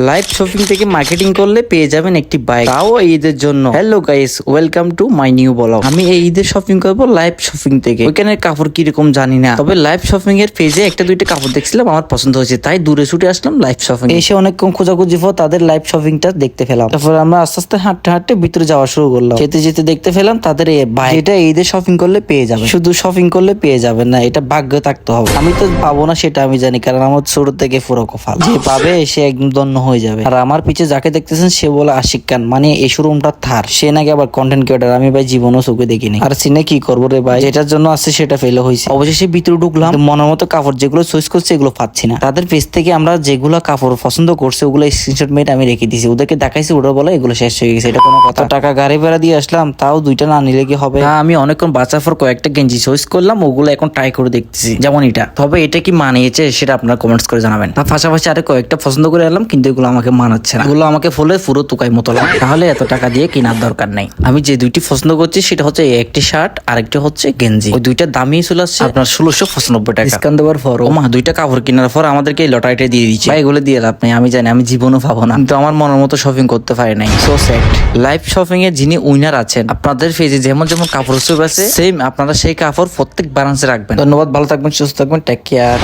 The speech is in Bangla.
লাইভ শপিং থেকে মার্কেটিং করলে পেয়ে যাবেন একটি বাইক, তাও ঈদের জন্য। Hello guys, welcome to my new blog. আমি এই ঈদের শপিং করবো লাইভ শপিং থেকে। ওইখানের কাপড় কিরকম জানি না, তবে লাইভ শপিং এর পেজে একটা দুইটা কাপড় দেখছিলাম, আমার পছন্দ হয়েছে, তাই দূরে ছুটে আসলাম লাইভ শপিং। এসে অনেকক্ষণ খোঁজাখুঁজি পর তাদের লাইভ শপিংটা দেখতে পেলাম। তারপর আমরা আস্তে আস্তে হাঁটতে হাঁটতে ভিতরে যাওয়া শুরু করলাম। যেতে যেতে দেখতে পেলাম তাদের এই বাইক, এটা ঈদের শপিং করলে পেয়ে যাবে। শুধু শপিং করলে পেয়ে যাবেন না, এটা ভাগ্য থাকতে হবে। আমি তো পাবো না সেটা আমি জানি, কারণ আমার ছোট থেকে পুরো কপাল। যে পাবে সে একদম ধন্য হয়ে যাবে। আর আমার পিছে যাকে দেখতেছেন সে বলে আশিক খান, মানে এই শোরুমটা থার। সে নাকি আবার কন্টেন্ট ক্রিয়েটার, আমি ভাই জীবনও চোখে দেখিনি। আর সিনে কি করবো রে ভাই, যেটার জন্য আসছে সেটা ফেলে হয়েছে। অবশেষে ভিতরে ঢুকলাম, মনের মতো কাপড় যেগুলো চয়েস করছে এগুলো পাচ্ছি না। তাদের পেজ থেকে আমরা যেগুলো কাপড় পছন্দ করছে ওগুলো স্ক্রিনশট মেরে আমি রেখে দিয়েছি, ওদেরকে দেখাইছি, ওরা বলে এগুলো শেষ হয়ে গেছে। এটা কোনো কথা? টাকা গাড়ি ভাড়া দিয়ে আসলাম, তাও দুইটা না নিলে কি হবে? আমি অনেকক্ষণ বাঁচার পর কয়েকটা গেঞ্জি চয়েস করলাম, ওগুলো এখন ট্রাই করে দেখতেছি, যেমন এটা। তবে এটা কি মানিয়েছে সেটা আপনারা কমেন্টস করে জানাবেন। তার পাশাপাশি আরে কয়েকটা পছন্দ করে এলাম, কিন্তু এগুলো আমাকে মানাচ্ছে না। এগুলো আমাকে ফলে পুরো তুকাই মতো লাগে, তাহলে এত টাকা দিয়ে কেনার দরকার নেই। আমি যে দুইটি পছন্দ করছি সেটা হচ্ছে একটি শার্ট আর একটি হচ্ছে গেঞ্জি। ওই দুইটা দামই চলে আসছে আপনার 1695 টাকা। ডিসকাউন্ট দেওয়ার পর ও মা, দুইটা কাপড় কেনার পর আমাদেরকে এই লটারিটা দিয়ে দিচ্ছে। ভাই এগুলো দিয়ে লাভ নেই, আমি জানি আমি জীবনও পাবো না, কিন্তু আমার মনের মতো শপিং করতে পারি নাই। So sad. লাইভ শপিং এ যিনি উইনার আছেন, আপনাদের পেজে যেমন যেমন কাপড় আছে সেম আপনারা সেই কাপড় প্রত্যেক বারান্সে রাখবেন। ধন্যবাদ, ভালো থাকবেন, সুস্থ থাকবেন, টেক কেয়ার।